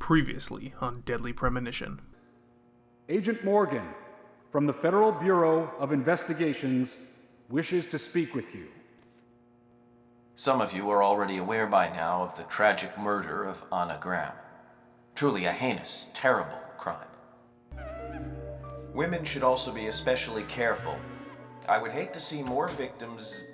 Previously on Deadly Premonition. Agent Morgan, from the Federal Bureau of Investigations, wishes to speak with you. Some of you are already aware by now of the tragic murder of Anna Graham. Truly a heinous, terrible crime. Women should also be especially careful. I would hate to see more victims...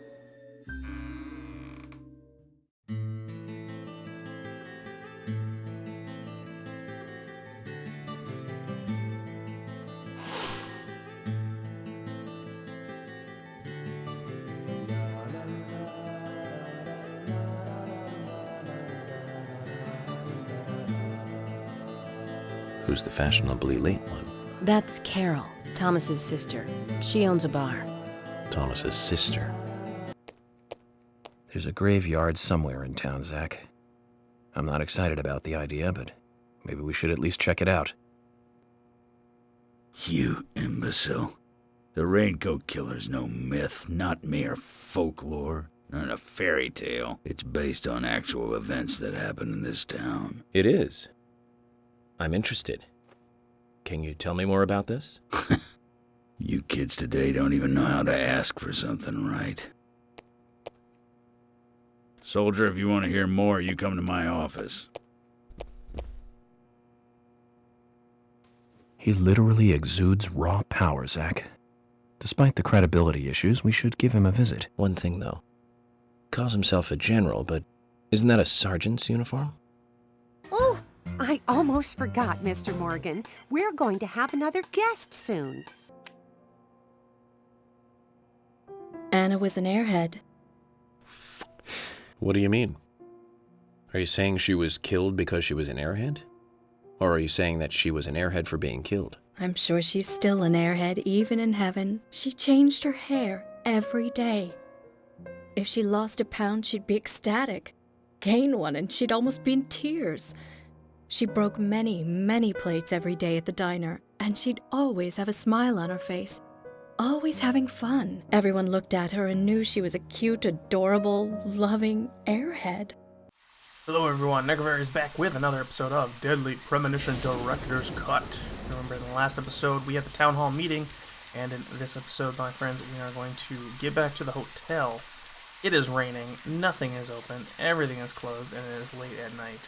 Who's the fashionably late one? That's Carol, Thomas's sister. She owns a bar. Thomas's sister. There's a graveyard somewhere in town, Zach. I'm not excited about the idea, but maybe we should at least check it out. You imbecile. The Raincoat Killer's no myth, not mere folklore, not a fairy tale. It's based on actual events that happened in this town. It is. I'm interested. Can you tell me more about this? You kids today don't even know how to ask for something right. Soldier, if you want to hear more, you come to my office. He literally exudes raw power, Zach. Despite the credibility issues, we should give him a visit. One thing, though. Calls himself a general, but isn't that a sergeant's uniform? Oh, I almost forgot, Mr. Morgan. We're going to have another guest soon. Anna was an airhead. What do you mean? Are you saying she was killed because she was an airhead? Or are you saying that she was an airhead for being killed? I'm sure she's still an airhead, even in heaven. She changed her hair every day. If she lost a pound, she'd be ecstatic. Gain one, and she'd almost be in tears. She broke many, many plates every day at the diner, and she'd always have a smile on her face. Always having fun. Everyone looked at her and knew she was a cute, adorable, loving airhead. Hello everyone, Necrovari is back with another episode of Deadly Premonition Directors Cut. Remember in the last episode we had the town hall meeting, and in this episode, my friends, we are going to get back to the hotel. It is raining, nothing is open, everything is closed, and it is late at night.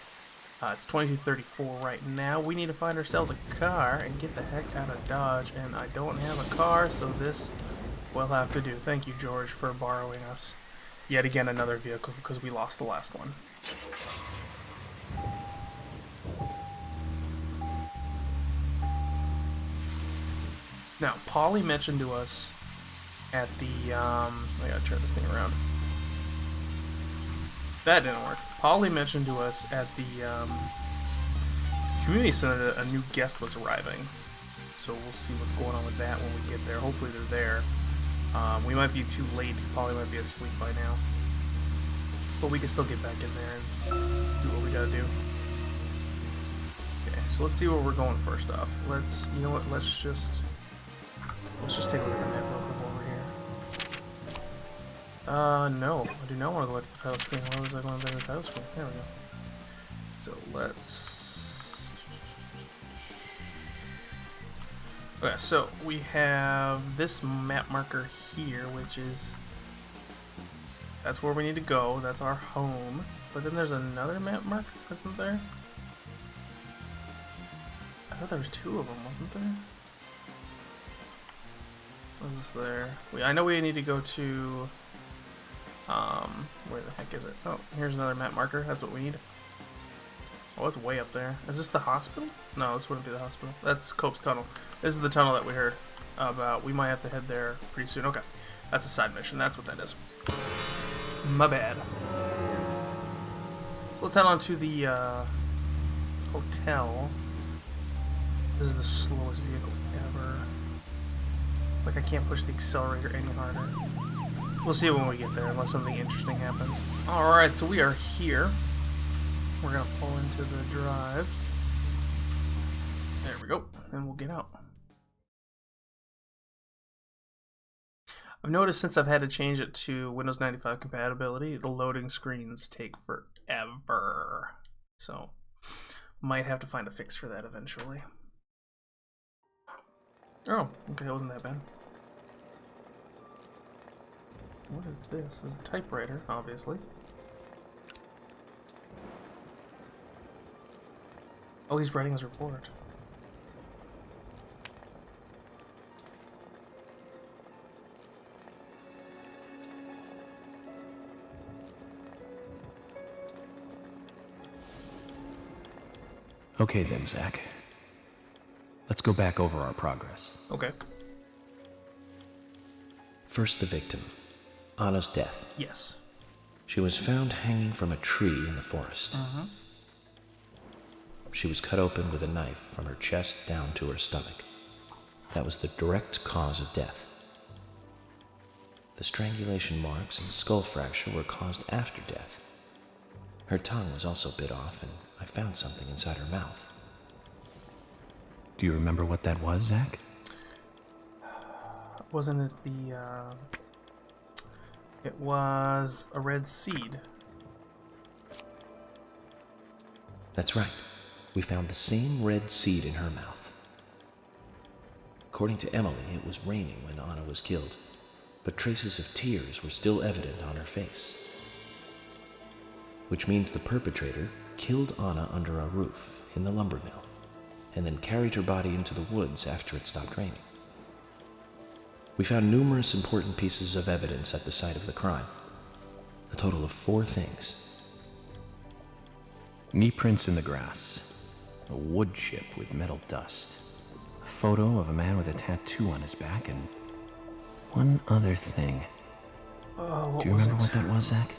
It's 22:34 right now. We need to find ourselves a car and get the heck out of Dodge, and I don't have a car, so this will have to do. Thank you, George, for borrowing us yet again another vehicle because we lost the last one. Now, Polly mentioned to us at the, I gotta turn this thing around. That didn't work. Polly mentioned to us at the community center that a new guest was arriving. So we'll see what's going on with that when we get there. Hopefully they're there. We might be too late. Polly might be asleep by now. But we can still get back in there and do what we gotta do. Okay, so let's see where we're going first off. You know what, let's just take a look at the map real quick over here. No, I do not want to go back to the title screen. Why was I going back to the title screen? There we go. So let's... Okay, so we have this map marker here, which is... That's where we need to go. That's our home. But then there's another map marker, isn't there? I thought there was two of them, wasn't there? What is this there? I know we need to go to... where the heck is it? Oh, here's another map marker. That's what we need. Oh, it's way up there. Is this the hospital? No, this wouldn't be the hospital. That's Cope's Tunnel. This is the tunnel that we heard about. We might have to head there pretty soon. Okay. That's a side mission. That's what that is. My bad. So let's head on to the hotel. This is the slowest vehicle ever. It's like I can't push the accelerator any harder. We'll see it when we get there, unless something interesting happens. Alright, so we are here. We're gonna pull into the drive. There we go. And we'll get out. I've noticed since I've had to change it to Windows 95 compatibility, the loading screens take forever. So, Might have to find a fix for that eventually. Oh, okay, it wasn't that bad. What is this? This is a typewriter, obviously. Oh, he's writing his report. Okay then, Zach. Let's go back over our progress. Okay. First, the victim, Anna's death. Yes. She was found hanging from a tree in the forest. She was cut open with a knife from her chest down to her stomach. That was the direct cause of death. The strangulation marks and skull fracture were caused after death. Her tongue was also bit off, and I found something inside her mouth. Do you remember what that was, Zach? Wasn't it the, It was a red seed. That's right. We found the same red seed in her mouth. According to Emily, it was raining when Anna was killed, but traces of tears were still evident on her face. Which means the perpetrator killed Anna under a roof in the lumber mill, and then carried her body into the woods after it stopped raining. We found numerous important pieces of evidence at the site of the crime. A total of 4 things. Knee prints in the grass, a wood chip with metal dust, a photo of a man with a tattoo on his back, and one other thing. What Do you remember what that was, Zach?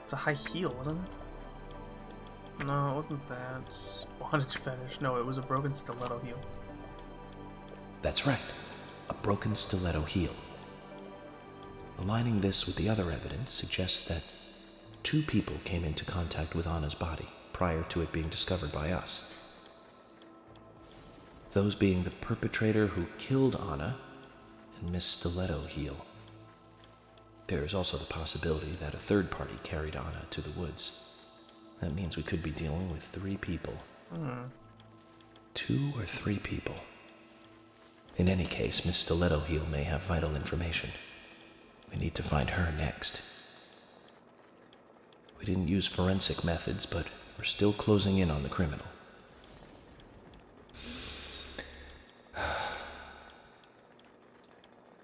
It's a high heel, wasn't it? No, it wasn't that. Bondage fetish. No, it was a broken stiletto heel. That's right, a broken stiletto heel. Aligning this with the other evidence suggests that 2 people came into contact with Anna's body prior to it being discovered by us. Those being the perpetrator who killed Anna and Miss Stiletto Heel. There is also the possibility that a third party carried Anna to the woods. That means we could be dealing with 3 people. 2 or 3 people. In any case, Miss Stiletto Heel may have vital information. We need to find her next. We didn't use forensic methods, but we're still closing in on the criminal.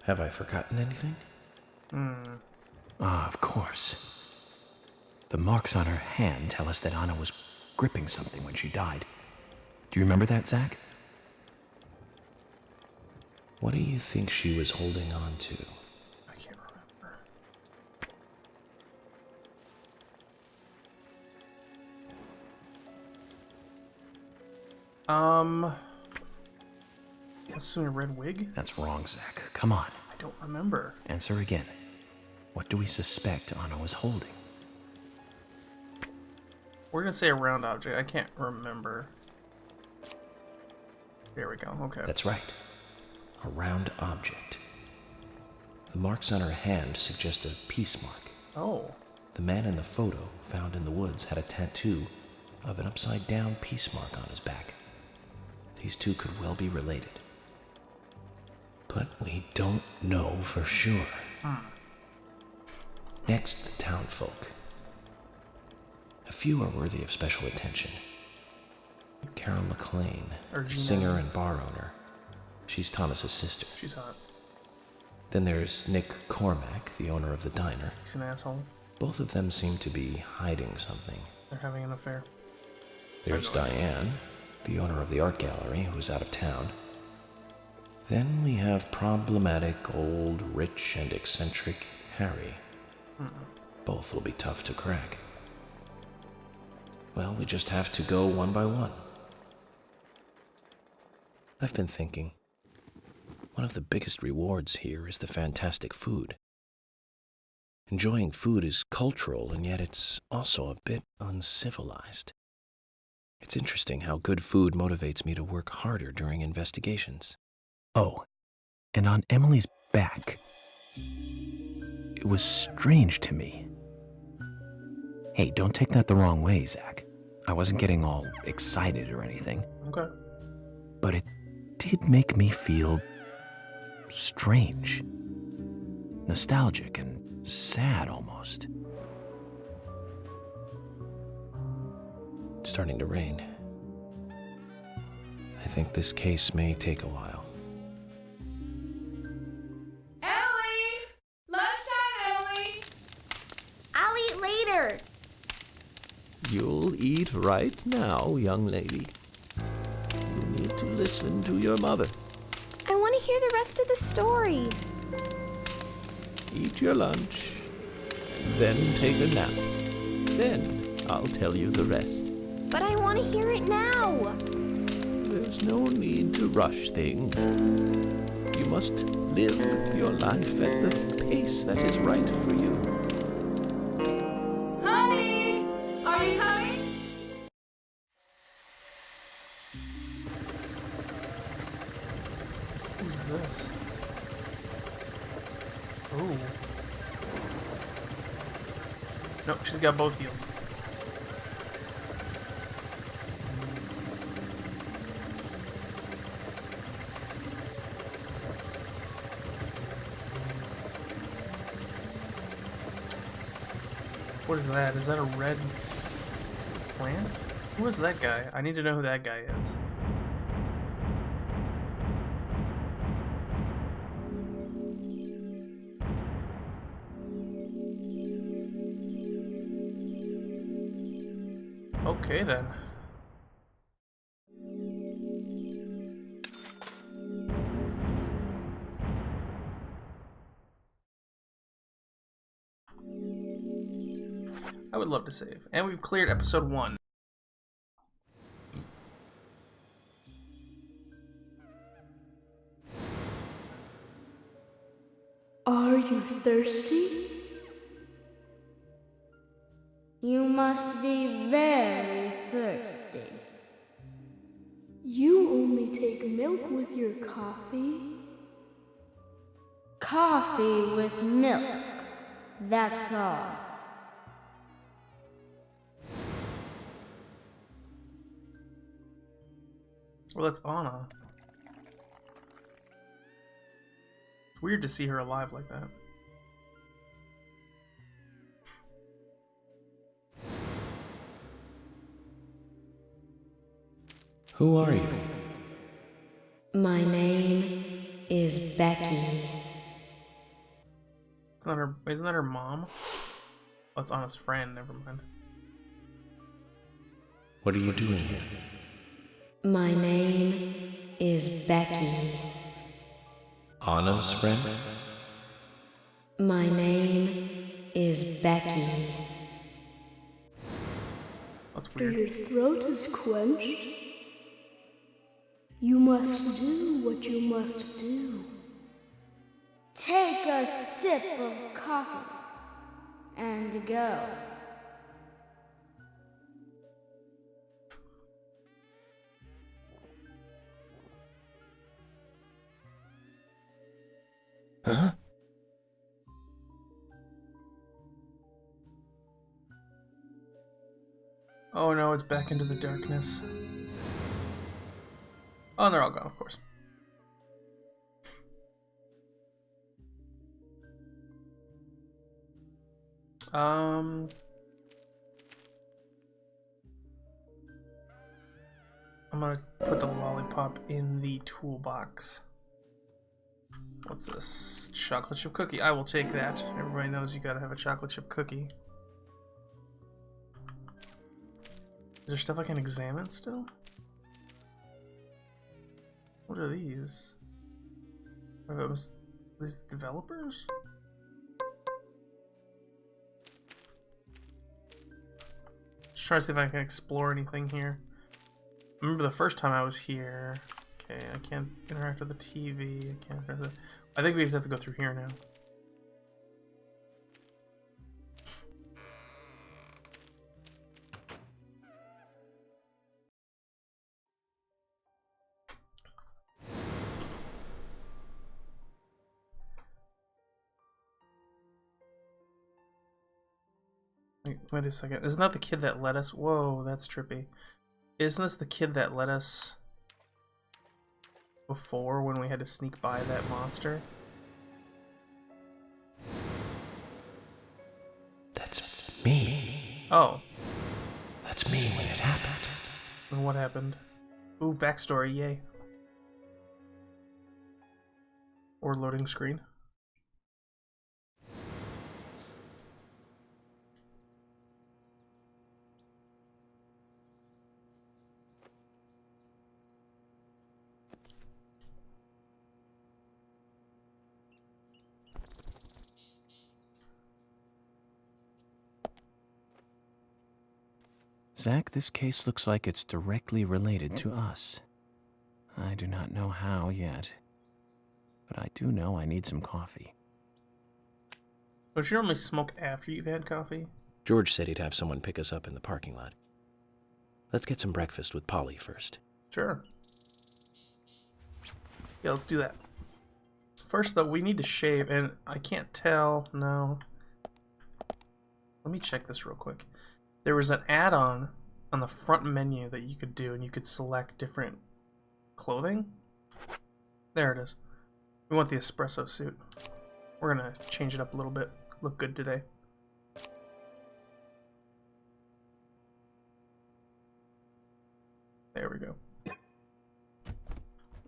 Have I forgotten anything? Of course. The marks on her hand tell us that Anna was gripping something when she died. Do you remember that, Zach? What do you think she was holding on to? I can't remember. Assuming a red wig? That's wrong, Zach. Come on. I don't remember. Answer again. What do we suspect Anna was holding? We're gonna say a round object. I can't remember. There we go. Okay. That's right. A round object. The marks on her hand suggest a peace mark. Oh. The man in the photo found in the woods had a tattoo of an upside-down peace mark on his back. These 2 could well be related. But we don't know for sure. Next, the townfolk. A few are worthy of special attention. Carol McLean, singer and bar owner. She's Thomas's sister. She's hot. Then there's Nick Cormack, the owner of the diner. He's an asshole. Both of them seem to be hiding something. They're having an affair. There's Diane, the owner of the art gallery, who's out of town. Then we have problematic, old, rich, and eccentric Harry. Both will be tough to crack. Well, we just have to go one by one. I've been thinking, one of the biggest rewards here is the fantastic food. Enjoying food is cultural, and yet it's also a bit uncivilized. It's interesting how good food motivates me to work harder during investigations. Oh, and on Emily's back, it was strange to me. Hey, don't take that the wrong way, Zach. I wasn't getting all excited or anything. Okay. But it did make me feel strange. Nostalgic and sad almost. It's starting to rain. I think this case may take a while. Ellie! Lunchtime, Ellie! I'll eat later. You'll eat right now, young lady. You need to listen to your mother. I want to hear the rest of the story. Eat your lunch, then take a nap. Then I'll tell you the rest. But I want to hear it now. There's no need to rush things. You must live your life at the pace that is right for you. Honey! Are you coming? Who's this? Oh. Nope, she's got both heels. What is that? Is that a red plant? Who is that guy? I need to know who that guy is. Okay then. I would love to save. And we've cleared episode 1. Are you thirsty? You must be very thirsty. You only take milk with your coffee? Coffee with milk, that's all. Well, that's Anna. It's weird to see her alive like that. Who are you? My name is Becky. It's not her. Isn't that her mom? Oh, it's Anna's friend. Never mind. What are you doing here? My name is Becky. Anna's friend? My name is Becky. That's After weird. your throat is quenched, you must do what you must do. Take a sip of coffee and go. Huh? Oh no, it's back into the darkness. Oh, and they're all gone, of course. I'm gonna put the lollipop in the toolbox. What's this? Chocolate chip cookie. I will take that. Everybody knows you gotta have a chocolate chip cookie. Is there stuff I can examine still? What are these? Are those these developers? Just trying to see if I can explore anything here. I remember the first time I was here. Okay, I can't interact with the TV. I can't interact with. I think we just have to go through here now. Wait a second. Isn't that the kid that led us? Whoa, that's trippy. Isn't this the kid that led us before when we had to sneak by that monster? That's me. Oh. That's me when it happened. And what happened? Ooh, backstory, yay. Or loading screen. Zach, this case looks like it's directly related to us. I do not know how yet, but I do know I need some coffee. Don't you normally smoke after you've had coffee? George said he'd have someone pick us up in the parking lot. Let's get some breakfast with Polly first. Sure. Yeah, let's do that. First, though, we need to shave, and I can't tell. No. Let me check this real quick. There was an add-on on the front menu that you could do, and you could select different clothing. There it is. We want the espresso suit. We're gonna change it up a little bit. Look good today. There we go.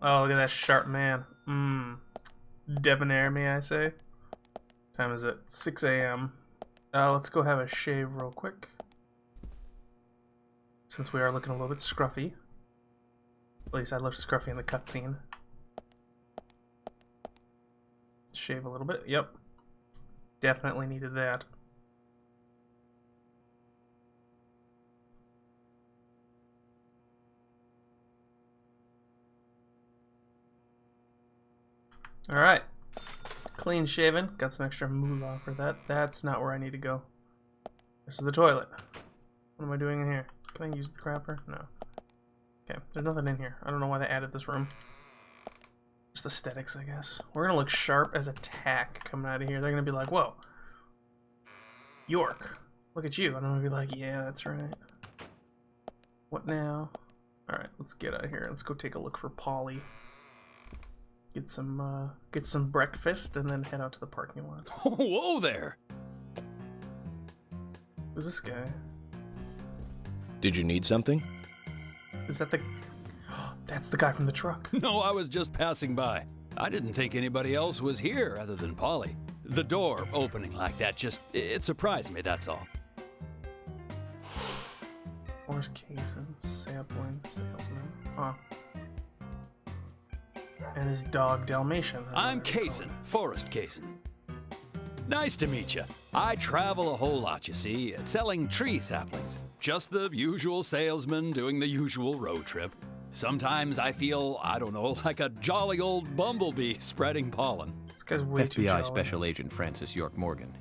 Oh, look at that sharp man. Debonair, may I say? Time is it? 6 a.m. Let's go have a shave real quick. Since we are looking a little bit scruffy. At least I looked scruffy in the cutscene. Shave a little bit. Yep. Definitely needed that. Alright. Clean shaven. Got some extra moolah for that. That's not where I need to go. This is the toilet. What am I doing in here? Can I use the crapper? No. Okay, there's nothing in here. I don't know why they added this room. Just aesthetics, I guess. We're gonna look sharp as a tack coming out of here. They're gonna be like, whoa. York. Look at you. And I'm gonna be like, yeah, that's right. What now? Alright, let's get out of here. Let's go take a look for Polly. Get some breakfast and then head out to the parking lot. Whoa there! Who's this guy? Did you need something? Is that the... That's the guy from the truck. No, I was just passing by. I didn't think anybody else was here other than Polly. The door opening like that it surprised me, that's all. Forrest Kaysen, sampling salesman. Huh. And his dog Dalmatian. I'm Kaysen, Forrest Kaysen. Nice to meet you. I travel a whole lot, you see, selling tree saplings. Just the usual salesman doing the usual road trip. Sometimes I feel, I don't know, like a jolly old bumblebee spreading pollen. This guy's way too jolly. FBI Special Agent Francis York Morgan.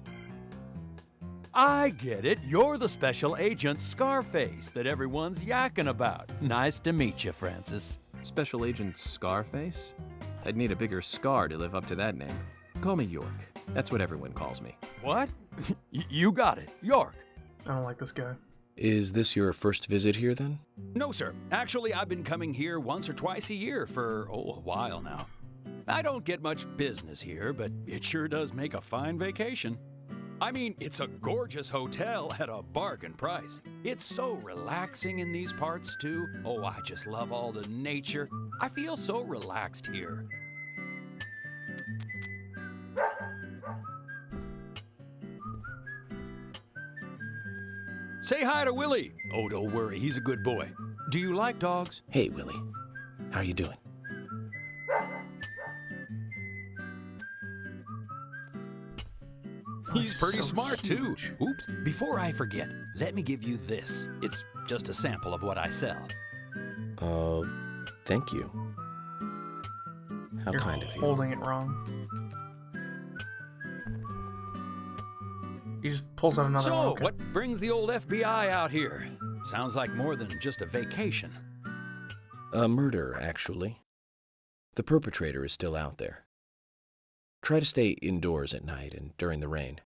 I get it. You're the special agent Scarface that everyone's yakking about. Nice to meet you, Francis. Special Agent Scarface? I'd need a bigger scar to live up to that name. Call me York. That's what everyone calls me. What? You got it. York. I don't like this guy. Is this your first visit here, then? No, sir. Actually, I've been coming here once or twice a year for, a while now. I don't get much business here, but it sure does make a fine vacation. I mean, it's a gorgeous hotel at a bargain price. It's so relaxing in these parts, too. Oh, I just love all the nature. I feel so relaxed here. Say hi to Willie. Oh, don't worry, he's a good boy. Do you like dogs? Hey, Willie. How are you doing? He's pretty smart, too. Oops, before I forget, let me give you this. It's just a sample of what I sell. Thank you. How You're kind of you. Holding it wrong. He just pulls out another one. So, Okay. what brings the old FBI out here? Sounds like more than just a vacation. A murder, actually. The perpetrator is still out there. Try to stay indoors at night and during the rain.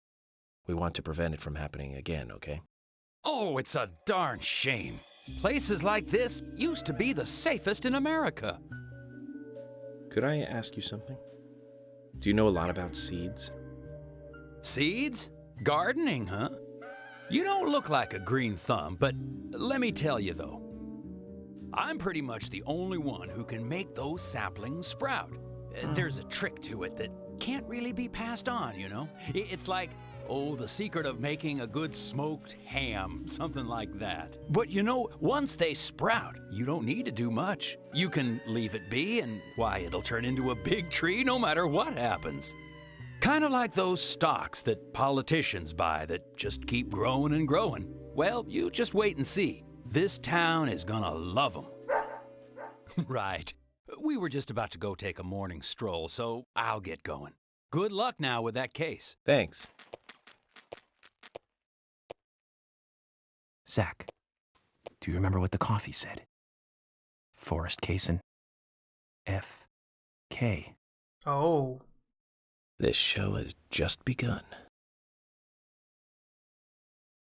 We want to prevent it from happening again, okay? Oh, it's a darn shame. Places like this used to be the safest in America. Could I ask you something? Do you know a lot about seeds? Seeds? Gardening, huh? You don't look like a green thumb, but let me tell you though, I'm pretty much the only one who can make those saplings sprout. There's a trick to it that can't really be passed on, you know? It's like, oh, the secret of making a good smoked ham, something like that. But you know, once they sprout, you don't need to do much. You can leave it be, and why, it'll turn into a big tree no matter what happens. Kind of like those stocks that politicians buy that just keep growing and growing. Well, you just wait and see. This town is gonna love them. Right. We were just about to go take a morning stroll, so I'll get going. Good luck now with that case. Thanks. Zach, do you remember what the coffee said? Forrest Kaysen. F.K. Oh. This show has just begun.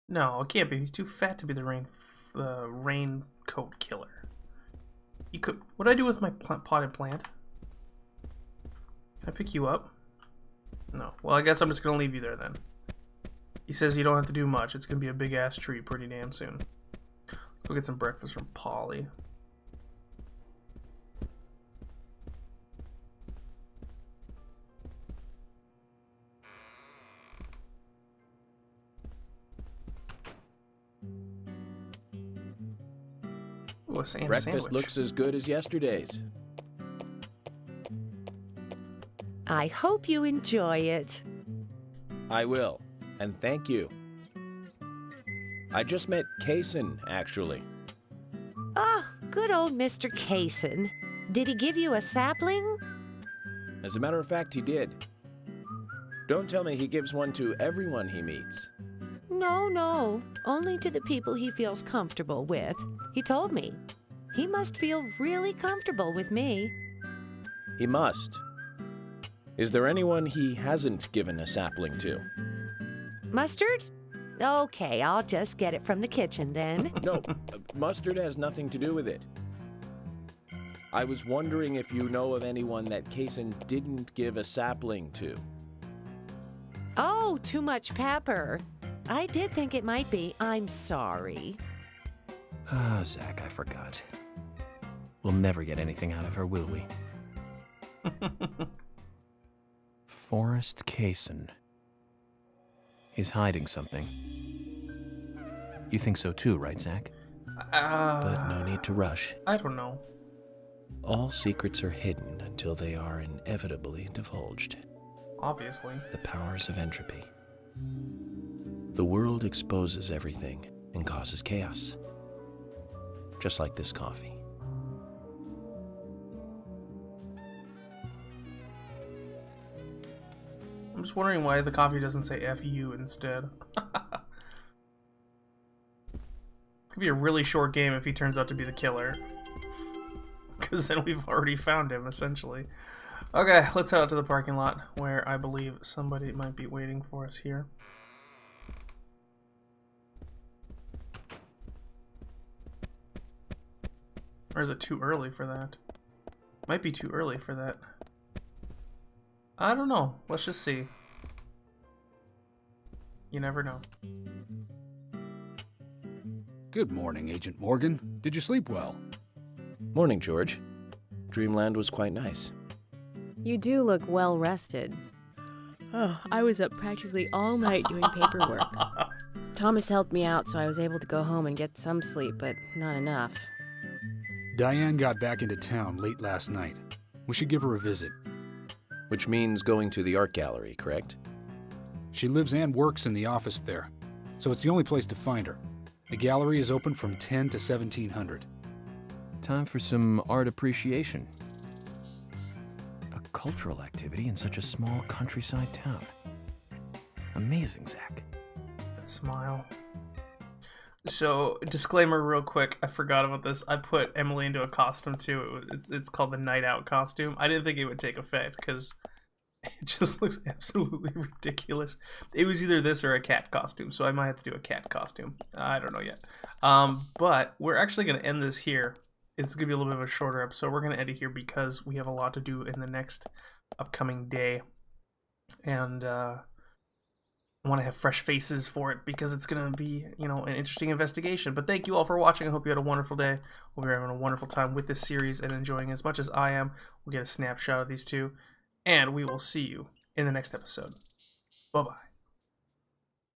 No, it can't be. He's too fat to be the raincoat killer. He could. What do I do with my potted plant? Can I pick you up? No. Well, I guess I'm just gonna leave you there then. He says you don't have to do much. It's gonna be a big ass tree pretty damn soon. Let's go get some breakfast from Polly. Ooh, a Breakfast sandwich. looks as good as yesterday's. I hope you enjoy it. I will, and thank you. I just met Kaysen, actually. Oh, good old Mr. Kaysen. Did he give you a sapling? As a matter of fact, he did. Don't tell me he gives one to everyone he meets. No. Only to the people he feels comfortable with. He told me. He must feel really comfortable with me. He must. Is there anyone he hasn't given a sapling to? Mustard? Okay, I'll just get it from the kitchen then. No, mustard has nothing to do with it. I was wondering if you know of anyone that Kaysen didn't give a sapling to. Oh, too much pepper. I did think it might be. I'm sorry. Ah, Zach, I forgot. We'll never get anything out of her, will we? Forrest Kaysen. He's hiding something. You think so too, right, Zach? But no need to rush. I don't know. All secrets are hidden until they are inevitably divulged. Obviously. The powers of entropy. The world exposes everything and causes chaos. Just like this coffee. I'm just wondering why the coffee doesn't say F-U instead. Could be a really short game if he turns out to be the killer. Because then we've already found him, essentially. Okay, let's head out to the parking lot, where I believe somebody might be waiting for us here. Or is it too early for that? Might be too early for that. I don't know. Let's just see. You never know. Good morning, Agent Morgan. Did you sleep well? Morning, George. Dreamland was quite nice. You do look well rested. Oh, I was up practically all night doing paperwork. Thomas helped me out, so I was able to go home and get some sleep, but not enough. Diane got back into town late last night. We should give her a visit. Which means going to the art gallery, correct? She lives and works in the office there, so it's the only place to find her. The gallery is open from 10 to 1700. Time for some art appreciation. A cultural activity in such a small countryside town. Amazing, Zach. That smile. So, disclaimer real quick, I forgot about this. I put Emily into a costume too. It's called the Night Out costume. I didn't think it would take effect because It just looks absolutely ridiculous. It was either this or a cat costume, so I might have to do a cat costume. I don't know yet. But we're actually going to end this here. It's going to be a little bit of a shorter episode. We're going to end it here because we have a lot to do in the next upcoming day. And I want to have fresh faces for it because it's going to be, you know, an interesting investigation. But thank you all for watching. I hope you had a wonderful day. We'll be having a wonderful time with this series and enjoying as much as I am. We'll get a snapshot of these two. And we will see you in the next episode. Bye-bye.